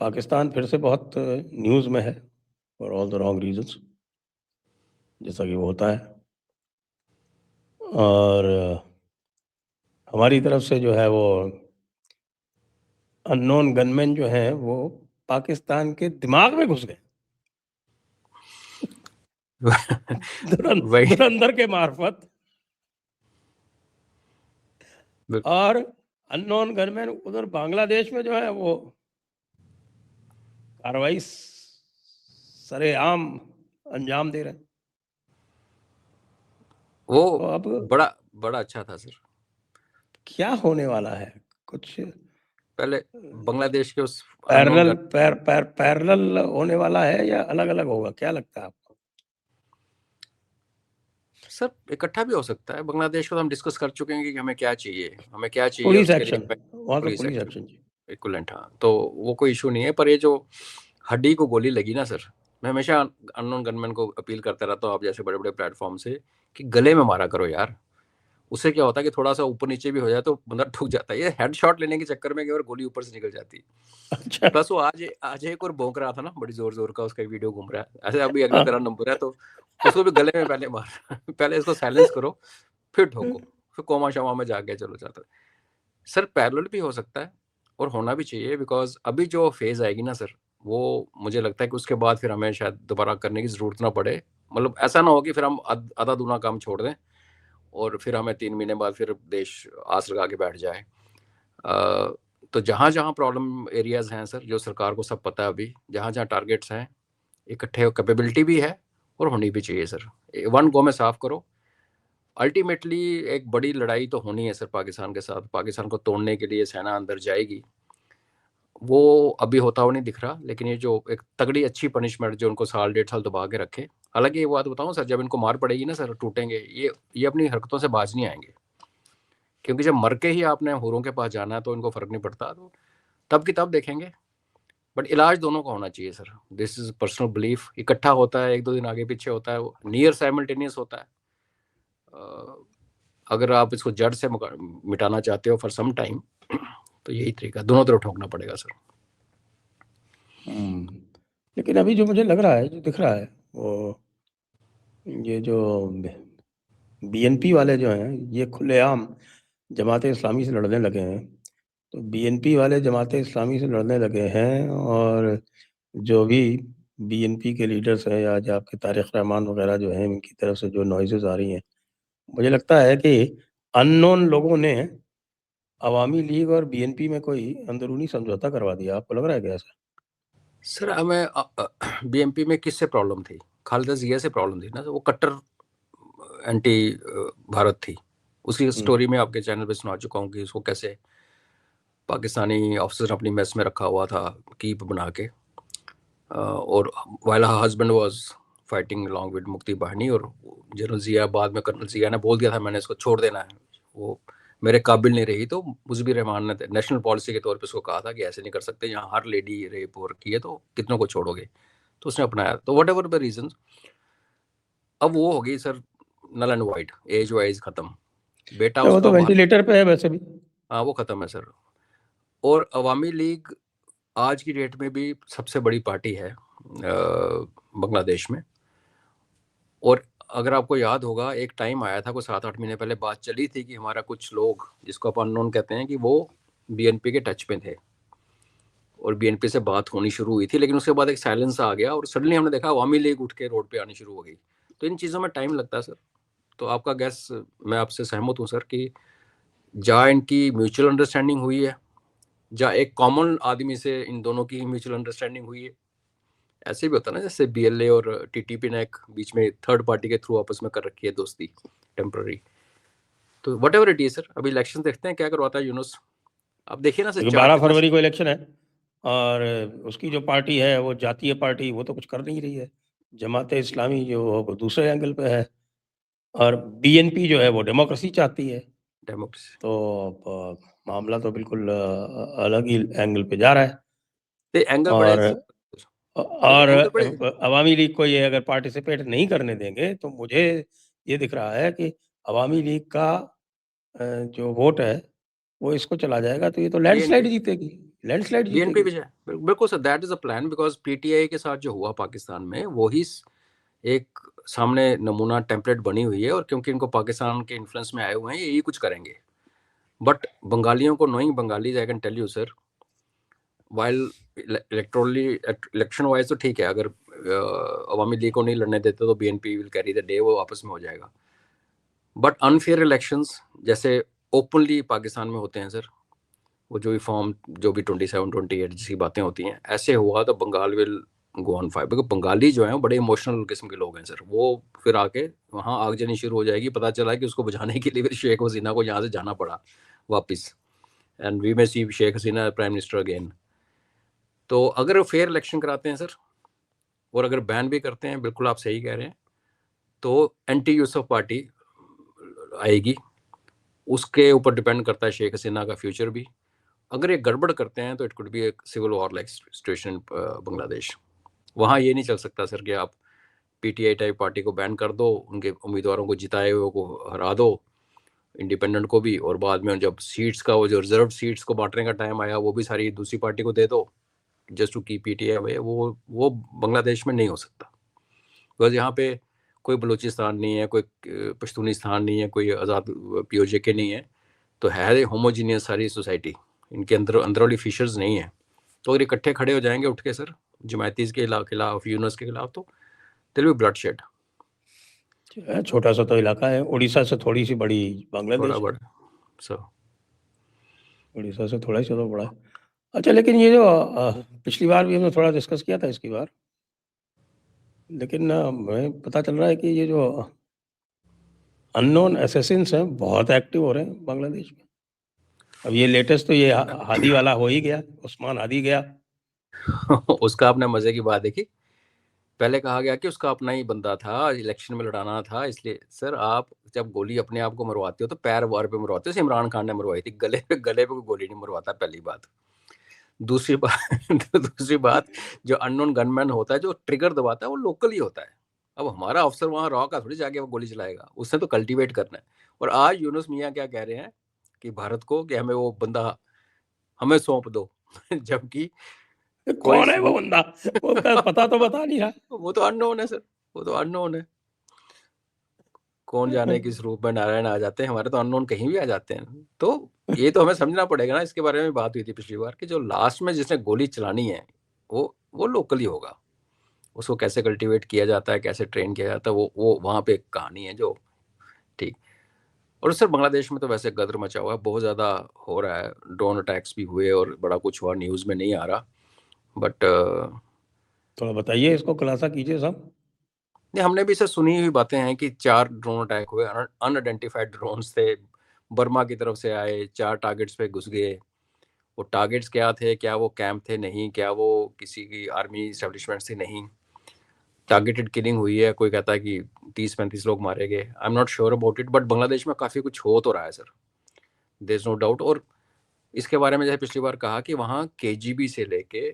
पाकिस्तान फिर से बहुत न्यूज़ में है for all the wrong reasons, जैसा कि वो होता है। और हमारी तरफ से जो है वो अननोन गनमैन जो हैं वो पाकिस्तान के दिमाग में घुस गए वही धुरंधर के मार्फत, और अननोन गनमैन उधर बांग्लादेश में जो है वो कार्रवाई सरेआम अंजाम दे रहे हैं। वो तो अब बड़ा अच्छा था सर। क्या होने वाला है, कुछ पहले बांग्लादेश के उस पैरेलल होने वाला है या अलग अलग होगा, क्या लगता है आपको? सर इकट्ठा भी हो सकता है। बांग्लादेश को तो हम डिस्कस कर चुके हैं कि हमें क्या चाहिए पुलिस उसके एक्शन, लिए वहाँ तो पुलिस एक्शन जी। इक्विवेलेंट। हाँ, तो वो कोई इशू नहीं है। पर ये जो हड्डी को गोली लगी ना सर, मैं हमेशा अननोन गनमैन को अपील करता रहता हूँ, आप जैसे बड़े बड़े प्लेटफॉर्म से, कि गले में मारा करो यार। उससे क्या होता है कि थोड़ा सा ऊपर नीचे भी हो जाए तो बंदा ठुक जाता है। ये हेडशॉट लेने के चक्कर में और गोली ऊपर से निकल जाती है। अच्छा, प्लस वो आज एक और भौंक रहा था ना, बड़ी जोर जोर का, उसका एक वीडियो घूम रहा है ऐसे। अभी अगला हाँ। तेरा नंबर है तो उसको भी गले में पहले मार पहले इसको साइलेंस करो, फिर ठोको, फिर कोमा शमा में जाके चलो जाता है। सर पैरेलल भी हो सकता है और होना भी चाहिए, बिकॉज अभी जो फेज आएगी ना सर, वो मुझे लगता है कि उसके बाद फिर हमें शायद दोबारा करने की जरूरत ना पड़े। मतलब ऐसा ना हो कि फिर हम आधा दूना काम छोड़ दें और फिर हमें 3 महीने बाद फिर देश आस लगा के बैठ जाए। तो जहाँ जहाँ प्रॉब्लम एरियाज हैं सर, जो सरकार को सब पता है, अभी जहाँ जहाँ टारगेट्स हैं, इकट्ठे कैपेबिलिटी भी है और होनी भी चाहिए सर। वन गो में साफ करो। अल्टीमेटली एक बड़ी लड़ाई तो होनी है सर पाकिस्तान के साथ। पाकिस्तान को तोड़ने के लिए सेना अंदर जाएगी, वो अभी होता हुआ नहीं दिख रहा। लेकिन ये जो एक तगड़ी अच्छी पनिशमेंट जो उनको 1.5 साल दबा के रखे। हालांकि ये बात बताऊं सर, जब इनको मार पड़ेगी ना सर, टूटेंगे ये अपनी हरकतों से बाज नहीं आएंगे। क्योंकि जब मर के ही आपने हुरों के पास जाना है तो इनको फर्क नहीं पड़ता, तो तब की तब देखेंगे। बट इलाज दोनों का होना चाहिए sir. This is personal belief. इकट्ठा होता है, 1-2 दिन आगे पीछे होता है, नियर साइमल्टेनियस होता है। अगर आप इसको जड़ से मिटाना चाहते हो फॉर सम टाइम, तो यही तरीका, दोनों तरफ ठोकना पड़ेगा सर। लेकिन अभी जो मुझे लग रहा है, जो दिख रहा है, वो ये जो बीएनपी वाले जो हैं ये खुलेआम जमात इस्लामी से लड़ने लगे हैं। तो बीएनपी वाले जमात इस्लामी से लड़ने लगे हैं, और जो भी बीएनपी के लीडर्स हैं या जो आपके तारिक रहमान वगैरह जो हैं, इनकी तरफ से जो नॉइजेज आ रही हैं, मुझे लगता है कि अननोन लोगों ने अवामी लीग और बीएनपी में कोई अंदरूनी समझौता करवा दिया। आपको लग रहा है क्या ऐसा? सर हमें बीएमपी में किससे प्रॉब्लम थी? खालिदा जिया से प्रॉब्लम थी ना। वो कट्टर एंटी भारत थी। उसकी स्टोरी में आपके चैनल पे सुना चुका हूँ कि उसको कैसे पाकिस्तानी ऑफिसर अपनी मेस में रखा हुआ था कीप बना के, और while husband was fighting along with मुक्ति बाहिनी। और जनरल जिया, बाद में कर्नल जिया ने बोल दिया था मैंने इसको छोड़ देना है, वो मेरे काबिल नहीं रही। तो मुजीबर रहमान ने नेशनल पॉलिसी के तौर पे उसको कहा था कि ऐसे नहीं कर सकते, यहाँ हर लेडी रेप हो रखी है तो कितनों को छोड़ोगे। तो उसने अपनाया। तो वट एवर द रीजन, अब वो हो गई sir null and void, age wise खत्म। बेटा वो उसका तो वेंटिलेटर पे है वैसे भी। हाँ, वो खत्म है सर। और अवामी लीग आज की डेट में भी सबसे बड़ी पार्टी है बांग्लादेश में। और अगर आपको याद होगा, एक टाइम आया था, कोई 7-8 महीने पहले बात चली थी कि हमारा कुछ लोग, जिसको अपन अननोन कहते हैं, कि वो बीएनपी के टच में थे और बीएनपी से बात होनी शुरू हुई थी। लेकिन उसके बाद एक साइलेंस आ गया और सडनली हमने देखा अवामी लीग उठ के रोड पे आनी शुरू हो गई। तो इन चीज़ों में टाइम लगता है सर। तो आपका गैस, मैं आपसे सहमत हूँ सर कि जहाँ इनकी म्यूचुअल अंडरस्टैंडिंग हुई है, जहाँ एक कॉमन आदमी से इन दोनों की म्यूचुअल अंडरस्टैंडिंग हुई है, ऐसे भी होता है ना, जैसे बीएलए और टीटीपी ने एक बीच में थर्ड पार्टी के थ्रू आपस में कर रखी है दोस्ती टेम्पररी। तो what ever it is sir, अभी इलेक्शन देखते हैं क्या करवाता है यूनुस। आप देखिए ना सर, 12 फरवरी को इलेक्शन है, और उसकी जो पार्टी है वो जातीय पार्टी, वो तो कुछ कर नहीं रही है। जमात इस्लामी जो वो दूसरे एंगल पे है, और बीएनपी जो है वो डेमोक्रेसी चाहती है। डेमोक्रेसी तो मामला तो बिल्कुल अलग ही एंगल पे जा रहा है। एंगल बड़े और लेकिन एंगल बड़े अवामी लीग को ये अगर पार्टिसिपेट नहीं करने देंगे, तो मुझे ये दिख रहा है कि अवामी लीग का जो वोट है वो इसको चला जाएगा, तो ये तो लैंडस्लाइड जीतेगी। लैंडस्लाइड बीएनपी जीतेगी। विजय, बिल्कुल sir, that is a plan, because PTI के साथ जो हुआ पाकिस्तान में, वही एक सामने नमूना टेम्पलेट बनी हुई है, और क्योंकि इनको पाकिस्तान के इन्फ्लुएंस में आए हुए हैं, यही कुछ करेंगे। बट बंगालियों को, knowing Bengalis, I can tell you sir, while electorally election wise तो ठीक है, अगर अवामी लीग को नहीं लड़ने देते तो BNP will carry the day, वो आपस में हो जाएगा। बट अनफेयर इलेक्शंस जैसे ओपनली पाकिस्तान में होते हैं सर, वो जो भी फॉर्म, जो भी 27, 28 जिसकी बातें होती हैं, ऐसे हुआ तो Bengal will go on fire, because Bengali जो हैं बड़े इमोशनल किस्म के लोग हैं सर। वो फिर आके वहाँ आगजनी शुरू हो जाएगी। पता चला कि उसको बुझाने के लिए फिर शेख हसीना को यहाँ से जाना पड़ा वापस, and we may see Sheikh Hasina prime minister again. तो अगर फेयर इलेक्शन कराते हैं सर, और अगर बैन भी करते हैं, बिल्कुल आप सही कह रहे हैं, तो एंटी यूसुफ पार्टी आएगी, उसके ऊपर डिपेंड करता है शेख हसीना का फ्यूचर भी। अगर ये गड़बड़ करते हैं तो इट कुड बी एक civil war like situation in Bangladesh. वहाँ ये नहीं चल सकता सर कि आप पीटीआई टाइप पार्टी को बैन कर दो, उनके उम्मीदवारों को जिताए हुए को हरा दो, इंडिपेंडेंट को भी, और बाद में जब सीट्स का, वो जो रिजर्व सीट्स को बांटने का टाइम आया, वो भी सारी दूसरी पार्टी को दे दो just to keep PTI away. वो बांग्लादेश में नहीं हो सकता, बिकॉज यहाँ पे कोई बलूचिस्तान नहीं है, कोई पश्तूनिस्तान नहीं है, कोई आज़ाद पीओजे के नहीं है, तो है होमोजीनियस सारी सोसाइटी, इनके अंदरूनी फीचर्स नहीं है। तो अगर इकट्ठे खड़े हो जाएंगे उठ के सर, जमातीज़ के खिलाफ, यूनस के खिलाफ, तो दिल भी ब्लड शेड। छोटा सा तो इलाका है, उड़ीसा से थोड़ी सी बड़ी बांग्लादेश थोड़ा है। बड़ा सर। उड़ीसा से थोड़ा ही सा तो बड़ा है। अच्छा, लेकिन ये जो पिछली बार भी हमने थोड़ा डिस्कस किया था इसकी बार, लेकिन हमें पता चल रहा है कि ये जो अननोन असैसिन्स हैं बहुत एक्टिव हो रहे हैं बांग्लादेश में। अब ये लेटेस्ट तो ये हादी वाला हो ही गया, उस्मान हादी गया। उसका आपने मजे की बात देखी, पहले कहा गया कि उसका अपना ही बंदा था, इलेक्शन में लड़ाना था, इसलिए सर आप जब गोली अपने आप को मरवाते हो तो पैर वार पे मरवाते हो। इमरान खान ने मरवाई थी, गले पे कोई गोली नहीं मरवाता, पहली बात। दूसरी बात दूसरी बात, जो अननोन गनमैन होता है, जो ट्रिगर दबाता है, वो लोकल ही होता है। अब हमारा अफसर वहां रॉ का थोड़ी जाके वो गोली चलाएगा, उसने तो कल्टीवेट करना है। और आज यूनुस मियाँ क्या कह रहे हैं कि भारत को, कि हमें वो बंदा हमें सौंप दो जबकि कोई कौन है वो बंदा, वो पता तो बता नहीं रहा। वो तो अननोन है सर, वो तो अननोन है। कौन जाने किस रूप में नारायण आ जाते हैं, हमारे तो अननोन कहीं भी आ जाते हैं। तो ये तो हमें समझना पड़ेगा ना, इसके बारे में बात हुई थी पिछली बार कि जो लास्ट में जिसने गोली चलानी है वो लोकल ही होगा। उसको कैसे कल्टीवेट किया जाता है, कैसे ट्रेन किया जाता है, वो वहाँ पे एक कहानी है जो ठीक। और सर बांग्लादेश में तो वैसे गदर मचा हुआ है, बहुत ज़्यादा हो रहा है, ड्रोन अटैक्स भी हुए और बड़ा कुछ हुआ, न्यूज़ में नहीं आ रहा, बट थोड़ा बताइए, इसको खुलासा कीजिए साहब। नहीं, हमने भी सर सुनी हुई बातें हैं कि 4 ड्रोन अटैक हुए, अनआइडेंटिफाइड ड्रोन्स थे, बर्मा की तरफ से आए, 4 टारगेट्स पे घुस गए। वो टारगेट्स क्या थे, क्या वो कैंप थे, नहीं, क्या वो किसी की आर्मी इस्टेब्लिशमेंट थी, नहीं, टारगेटेड किलिंग हुई है। कोई कहता है कि 30-35 लोग मारे गए, I am not sure about it, but Bangladesh में काफ़ी कुछ हो तो रहा है sir, there is no doubt. और इसके बारे में जैसे पिछली बार कहा कि वहाँ केजीबी से लेके,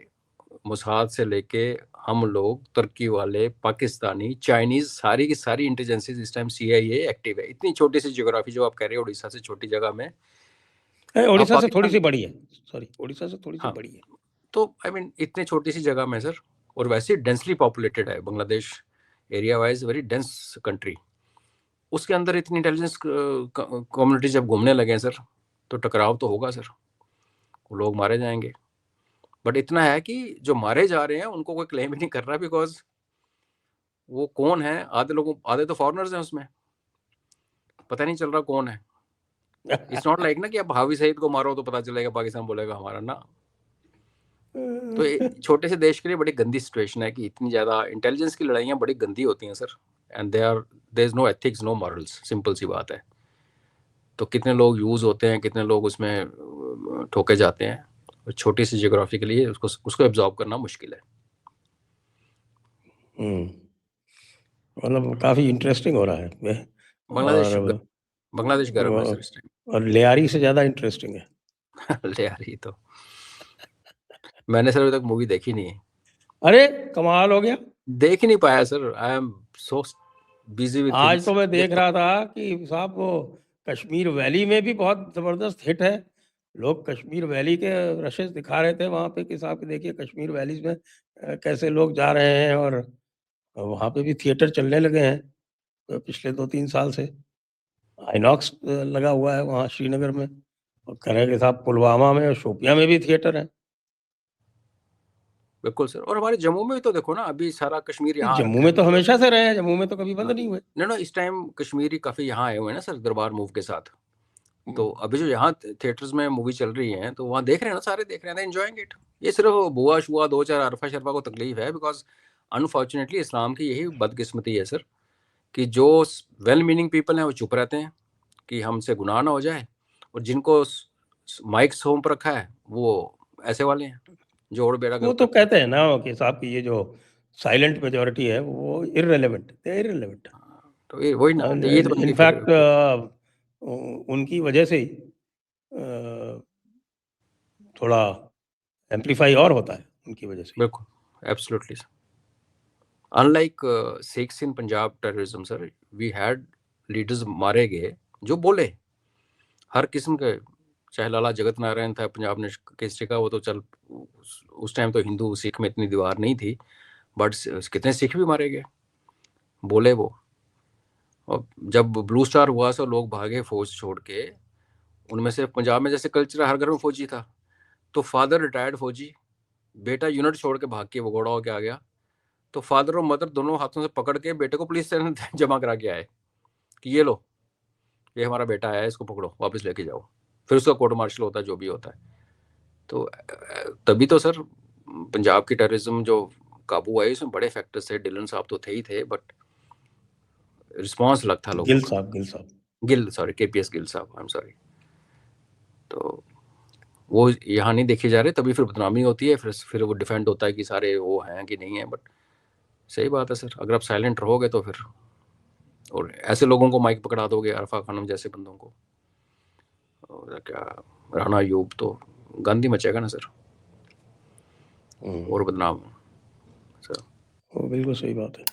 मोसाद से लेके, हम लोग, तुर्की वाले, पाकिस्तानी, चाइनीज, सारी की सारी इंटेलिजेंसीज इस टाइम सीआईए एक्टिव है। इतनी छोटी सी ज्योग्राफी जो आप कह रहे हो, उड़ीसा से छोटी जगह में, आप उड़ीसा से थोड़ी पाकिस्तान, सी बड़ी है, सॉरी, उड़ीसा से थोड़ी सी हाँ, बड़ी है। तो आई मीन इतनी छोटी सी जगह में सर, और वैसे डेंसली पॉपुलेटेड है Bangladesh, area wise very dense country, उसके अंदर इतनी इंटेलिजेंस कम्युनिटी जब घूमने लगे सर, तो टकराव तो होगा सर, वो लोग मारे जाएंगे। बट इतना है कि जो मारे जा रहे हैं उनको कोई क्लेम ही नहीं कर रहा, बिकॉज वो कौन है, आधे तो फॉरेनर्स हैं उसमें, पता नहीं चल रहा कौन है। इट्स नॉट लाइक ना कि आप हावी सईद को मारो तो पता चलेगा, पाकिस्तान बोलेगा हमारा ना। तो छोटे से देश के लिए बड़ी गंदी सिचुएशन है कि इतनी ज्यादा इंटेलिजेंस की लड़ाइयाँ बड़ी गंदी होती हैं sir, and there is no ethics, no morals, simple सी बात है। तो कितने लोग यूज होते हैं, कितने लोग उसमें ठोके जाते हैं, और छोटी सी जियोग्राफी के लिए उसको एब्जॉर्ब करना मुश्किल है। मतलब काफी इंटरेस्टिंग हो रहा है। बांग्लादेश और बांग्लादेश गर्व है सर इस और लियारी से ज्यादा इंटरेस्टिंग है। टाइम। ले आ रही तो मैंने सर अभी तक मूवी देखी नहीं है, अरे कमाल हो गया। देख ही नहीं पाया sir, I am so busy with आज थिंग्स। तो मैं देख रहा था कि साहब वो कश्मीर वैली में भी बहुत जबरदस्त हिट है, लोग कश्मीर वैली के रशेस दिखा रहे थे वहाँ पे कि साहब देखिए कश्मीर वैलीज में कैसे लोग जा रहे हैं, और वहाँ पे भी थिएटर चलने लगे हैं पिछले 2-3 साल से। आइनॉक्स लगा हुआ है वहाँ श्रीनगर में, और कह रहे हैं कि साहब पुलवामा में और शोपियां में भी थिएटर है। बिल्कुल सर, और हमारे जम्मू में भी तो देखो ना, अभी सारा कश्मीर यहाँ आ जम्मू रखा में है। तो हमेशा से रहे हैं, जम्मू में तो कभी बंद नहीं हुए। नहीं, इस टाइम कश्मीरी काफी यहाँ आए हुए हैं ना सर, दरबार मूव के साथ। तो अभी जो यहाँ थिएटर्स में मूवी चल रही है तो वहाँ देख रहे हैं ना, सारे देख रहे हैं, एंजॉयिंग इट। ये सिर्फ बुआ शुआ 2-4 अरफा शरफा को तकलीफ है, बिकॉज अनफॉर्चुनेटली इस्लाम की यही बदकिस्मती है सर, कि जो वेल मीनिंग पीपल हैं वो चुप रहते हैं कि हमसे गुनाह ना हो जाए, और जिनको माइक्स होम पर रखा है वो ऐसे वाले हैं जो और बेड़ा वो गर्क तो करते हैं। कहते हैं ना कि साहब की ये जो साइलेंट मेजोरिटी है वो इररिलेवेंट। तो ये वही ना, तो ये तो बनती फिर इनफैक्ट उनकी वजह से ही थोड़ा एम्पलीफाई और होता है उनकी वजह से। बिल्कुल absolutely sir. Unlike Sikhs in Punjab terrorism sir, we had leaders मारे गए जो बोले हर किस्म के, चाहे लाला जगत नारायण था पंजाब ने केसरी का, वो तो चल उस टाइम तो हिंदू सिख में इतनी दीवार नहीं थी, बट कितने सिख भी मारे गए बोले वो। और जब ब्लू स्टार हुआ तो लोग भागे फौज छोड़ के, उनमें से पंजाब में जैसे कल्चर हर घर में फौजी था, तो फादर रिटायर्ड फौजी, बेटा यूनिट छोड़ के भाग के भगोड़ा होके आ गया, तो फादर और मदर दोनों हाथों से पकड़ के बेटे को पुलिस स्टेशन जमा करा के आए कि ये लो, ये हमारा बेटा आया है, इसको पकड़ो वापस लेके जाओ, फिर उसका कोर्ट मार्शल होता है जो भी होता है। तो तभी तो सर पंजाब की टेररिज्म जो काबू आई, उसमें बड़े फैक्टर्स थे, डिलन साहब तो थे ही थे, बट रिस्पॉन्स अलग था लोगों का। गिल सॉरी, केपीएस गिल साहब, आई एम सॉरी। तो वो यहाँ नहीं देखे जा रहे, तभी फिर बदनामी होती है, फिर वो डिफेंड होता है कि सारे वो हैं कि नहीं है। बट सही बात है सर, अगर आप साइलेंट रहोगे तो फिर, और ऐसे लोगों को माइक पकड़ा दोगे, अरफा खानम जैसे बंदों को, और क्या राणा अयूब, तो गांधी मचेगा ना सर, और बदनाम सर। बिल्कुल सही बात है।